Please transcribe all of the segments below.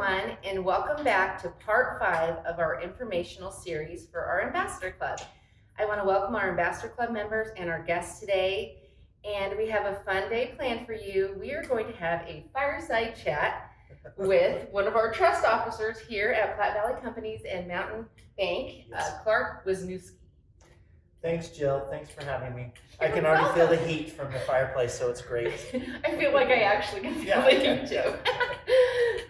everyone, and welcome back to part 5 of our informational series for our Ambassador Club. I want to welcome our Ambassador Club members and our guests today, and we have a fun day planned for you. We are going to have a fireside chat with one of our trust officers here at Platte Valley Companies and Mountain Bank, Clark Wisniewski. Thanks, Jill. Thanks for having me. I can already feel the heat from the fireplace, so it's great. I feel like I actually can feel the heat too.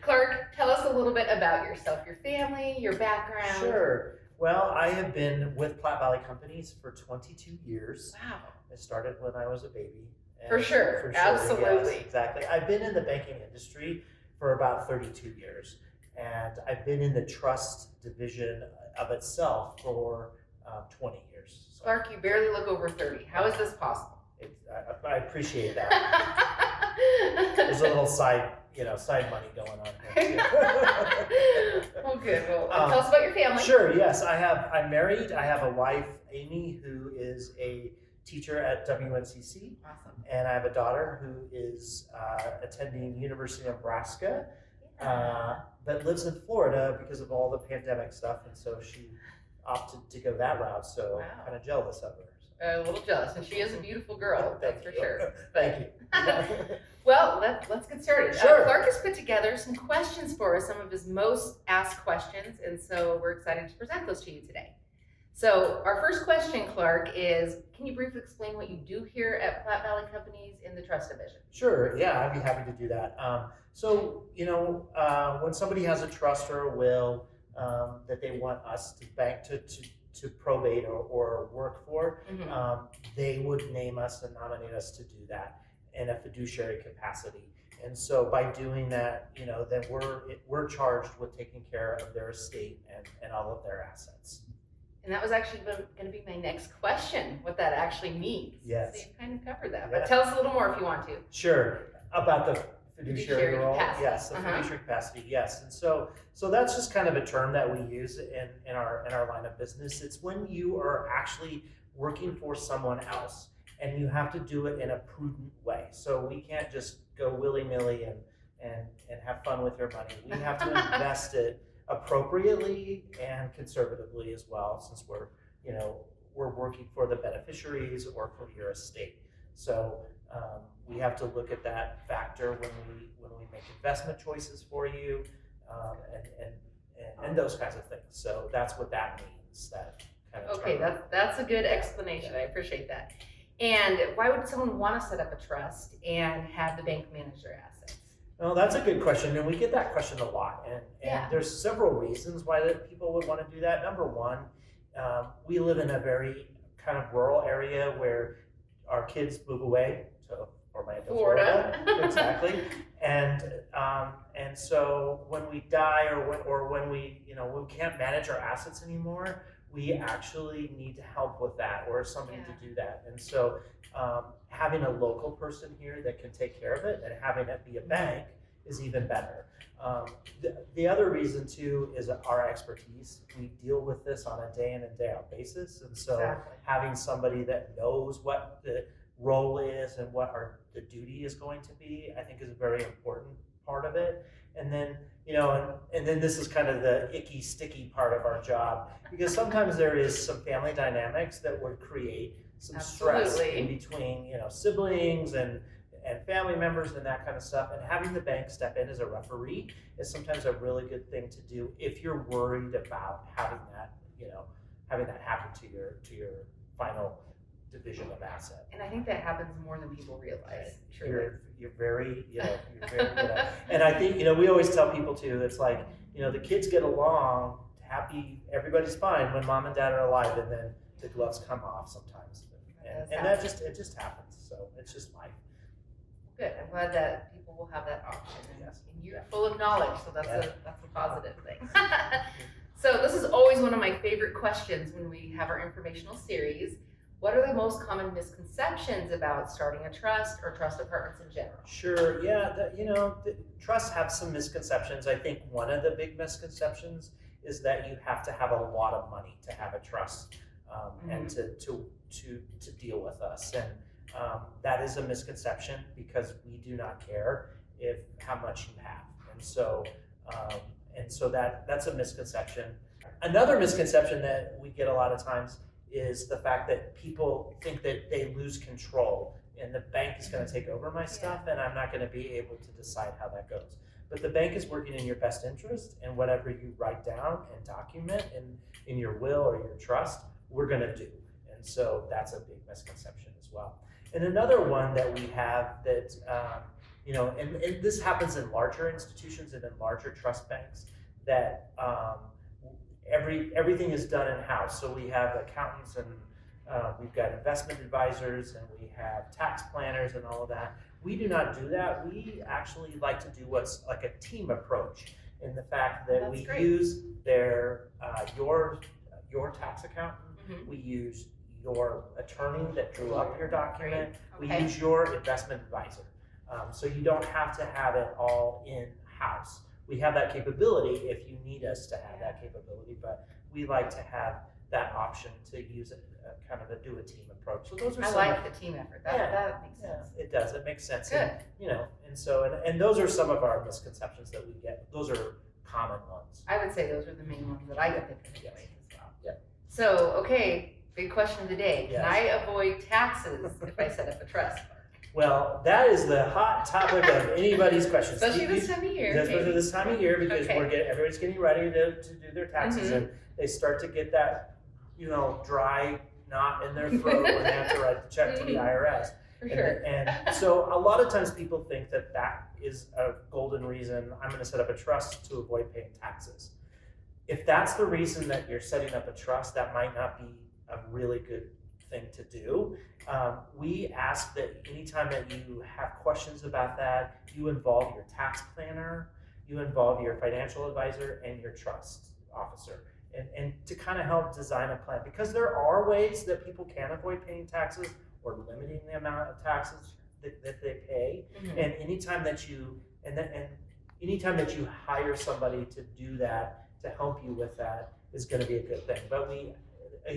Clark, tell us a little bit about yourself, your family, your background. Sure. Well, I have been with Platte Valley Companies for 22 years. Wow. I started when I was a baby. For sure. Absolutely. Yes, exactly. I've been in the banking industry for about 32 years, and I've been in the trust division of itself for 20 years. So, Clark, you barely look over 30. How is this possible? I appreciate that. There's a little side money going on here. Well, good. Well, tell us about your family. Sure. Yes, I'm married. I have a wife, Amy, who is a teacher at WNCC. Awesome. And I have a daughter who is attending University of Nebraska, but lives in Florida because of all the pandemic stuff, and so she opted to go that route. So Wow. I'm kind of jealous of her. A little jealous, and she is a beautiful girl, that's for sure. Thank you. Well, let's get started. Sure. Clark has put together some questions for us, some of his most asked questions, and so we're excited to present those to you today. So our first question, Clark, is can you briefly explain what you do here at Platte Valley Companies in the Trust Division? Sure, yeah, I'd be happy to do that. When somebody has a trust or a will that they want us to bank to probate or work for, they would name us and nominate us to do that in a fiduciary capacity. And so by doing that, then we're charged with taking care of their estate and all of their assets. And that was actually going to be my next question, what that actually means. Yes. So you kind of covered that, Yeah. but tell us a little more if you want to. Sure. About the fiduciary role? Capacity. Yes, the fiduciary capacity, yes. And so that's just kind of a term that we use in our line of business. It's when you are actually working for someone else and you have to do it in a prudent way. So we can't just go willy-nilly and have fun with your money. We have to invest it appropriately and conservatively as well, since we're working for the beneficiaries or for your estate. So we have to look at that factor when we make investment choices for you, and those kinds of things. So that's what that means. That kind of Okay, that's a good explanation. I appreciate that. And why would someone want to set up a trust and have the bank manage their assets? Well, that's a good question, and we get that question a lot. And there's several reasons why that people would want to do that. Number one, we live in a very kind of rural area where our kids move away to Orlando, Florida. Exactly. And so when we die or when we can't manage our assets anymore, we actually need to help with that or somebody to do that. And so having a local person here that can take care of it and having it be a bank is even better. The other reason too is our expertise. We deal with this on a day in and day out basis. And so having somebody that knows what the role is and what the duty is going to be, I think is a very important part of it. And then, and then this is kind of the icky, sticky part of our job, because sometimes there is some family dynamics that would create some stress in between, siblings and family members and that kind of stuff. And having the bank step in as a referee is sometimes a really good thing to do if you're worried about having that happen to your final division of asset. And I think that happens more than people realize. You're very good at. And I think we always tell people too. It's like the kids get along happy, everybody's fine when mom and dad are alive, and then the gloves come off sometimes, and that just happens. So it's just life. Good. I'm glad that people will have that option. Yes. And you're full of knowledge, so that's a positive thing. So this is always one of my favorite questions when we have our informational series. What are the most common misconceptions about starting a trust or trust departments in general? Sure, yeah, the trusts have some misconceptions. I think one of the big misconceptions is that you have to have a lot of money to have a trust and to deal with us. And that is a misconception, because we do not care how much you have. And so And so that's a misconception. Another misconception that we get a lot of times is the fact that people think that they lose control and the bank is going to take over my stuff and I'm not going to be able to decide how that goes. But the bank is working in your best interest, and whatever you write down and document in your will or your trust, we're going to do. And so that's a big misconception as well. And another one that we have that, and this happens in larger institutions and in larger trust banks, that everything is done in-house. So we have accountants and we've got investment advisors and we have tax planners and all of that. We do not do that. We actually like to do what's like a team approach, in the fact that we use your tax accountant, we use your attorney that drew up your document, we use your investment advisor. So you don't have to have it all in-house. We have that capability if you need us to have that capability, but we like to have that option to use kind of a do-a-team approach. So those are I like the team effort. That makes sense. It does. It makes sense. Good. And those are some of our misconceptions that we get. Those are common ones. I would say those are the main ones that I get as well. Yeah. So, okay, big question of the day. Can I avoid taxes if I set up a trust? Well, that is the hot topic of anybody's questions. Especially this time of year. Especially this time of year, because everybody's getting ready to do their taxes, and they start to get that, dry knot in their throat when they have to write the check to the IRS. For sure. And so a lot of times people think that is a golden reason. I'm going to set up a trust to avoid paying taxes. If that's the reason that you're setting up a trust, that might not be a really good thing to do. We ask that anytime that you have questions about that, you involve your tax planner, you involve your financial advisor, and your trust officer, and to kind of help design a plan, because there are ways that people can avoid paying taxes or limiting the amount of taxes that they pay. And anytime that you hire somebody to do that, to help you with that, is going to be a good thing. But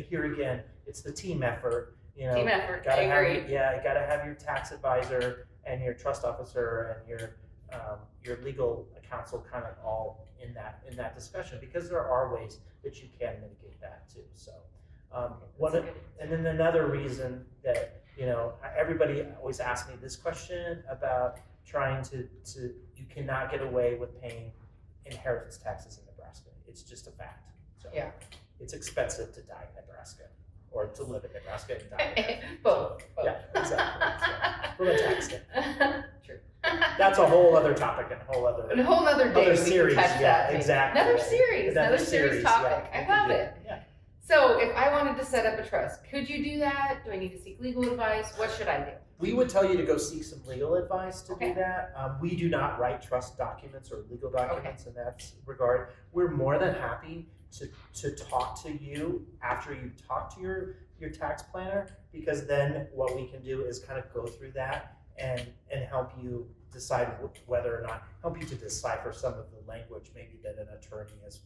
here again, it's the team effort. Team effort. I agree. You Yeah, got to have your tax advisor and your trust officer and your legal counsel kind of all in that discussion, because there are ways that you can mitigate that too. So and then another reason that everybody always asks me this question about trying to you cannot get away with paying inheritance taxes in Nebraska. It's just a fact. So it's expensive to die in Nebraska, or to live in Nebraska and die. Both. Yeah, exactly. So, from a tax standpoint. True. That's a whole other topic and a whole other day series. Exactly. Another series topic. Yeah, I love it. Yeah. So if I wanted to set up a trust, could you do that? Do I need to seek legal advice? What should I do? We would tell you to go seek some legal advice to do that. We do not write trust documents or legal documents in that regard. We're more than happy to talk to you after you talk to your tax planner, because then what we can do is kind of go through that and help you decide whether or not, help you to decipher some of the language maybe that an attorney has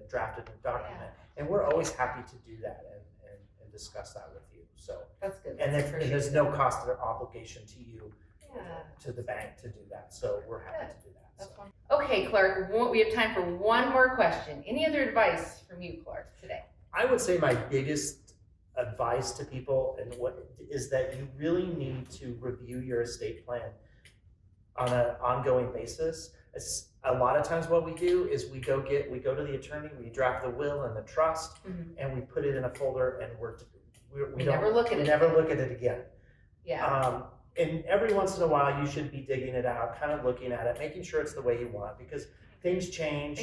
drafted in a document. And we're always happy to do that and discuss that with you. So that's good. And there's no cost or obligation to you, to the bank, to do that. So we're happy to do that. Okay, Clark, we have time for one more question. Any other advice from you, Clark, today? I would say my biggest advice to people is that you really need to review your estate plan on an ongoing basis. A lot of times what we do is we go to the attorney, we draft the will and the trust, and we put it in a folder, and we never look at it again. Yeah. And every once in a while you should be digging it out, kind of looking at it, making sure it's the way you want, because things change.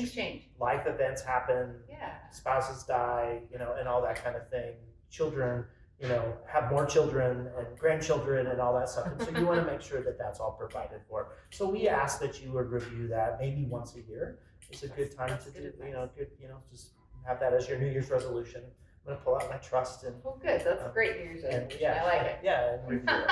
Life events happen. Yeah. Spouses die, and all that kind of thing. Children, have more children and grandchildren and all that stuff. And so you want to make sure that that's all provided for. So we ask that you would review that maybe once a year. It's a good time to do, just have that as your New Year's resolution. I'm gonna pull out my trust and. Well, good. That's a great New Year's resolution. I like it. Yeah, and review it.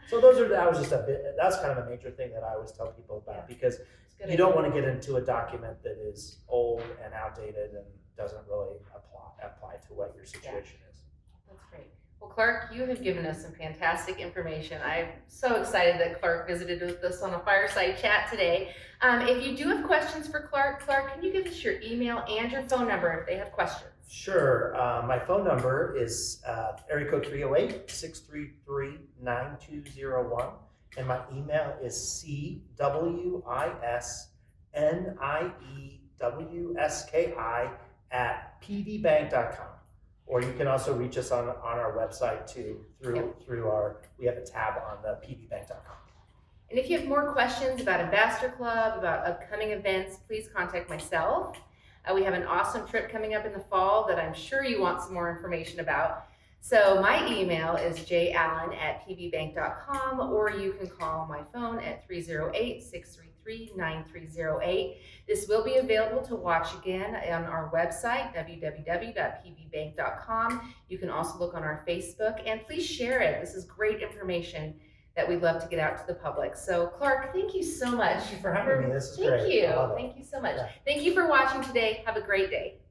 So that's kind of a major thing that I always tell people about, because you don't want to get into a document that is old and outdated and doesn't really apply to what your situation is. That's great. Well, Clark, you have given us some fantastic information. I'm so excited that Clark visited with us on a fireside chat today. If you do have questions for Clark, can you give us your email and your phone number if they have questions? Sure. My phone number is area code 308-633-9201. And my email is cwisniewski@pdbank.com. Or you can also reach us on our website too, we have a tab on the pdbank.com. And if you have more questions about Ambassador Club, about upcoming events, please contact myself. We have an awesome trip coming up in the fall that I'm sure you want some more information about. So my email is jallen@pbbank.com, or you can call my phone at 308-633-9308. This will be available to watch again on our website, www.pbbank.com. You can also look on our Facebook, and please share it. This is great information that we'd love to get out to the public. So Clark, thank you so much. Thank you for having me. This is great. Thank you. I love it. Thank you so much. Yeah. Thank you for watching today. Have a great day.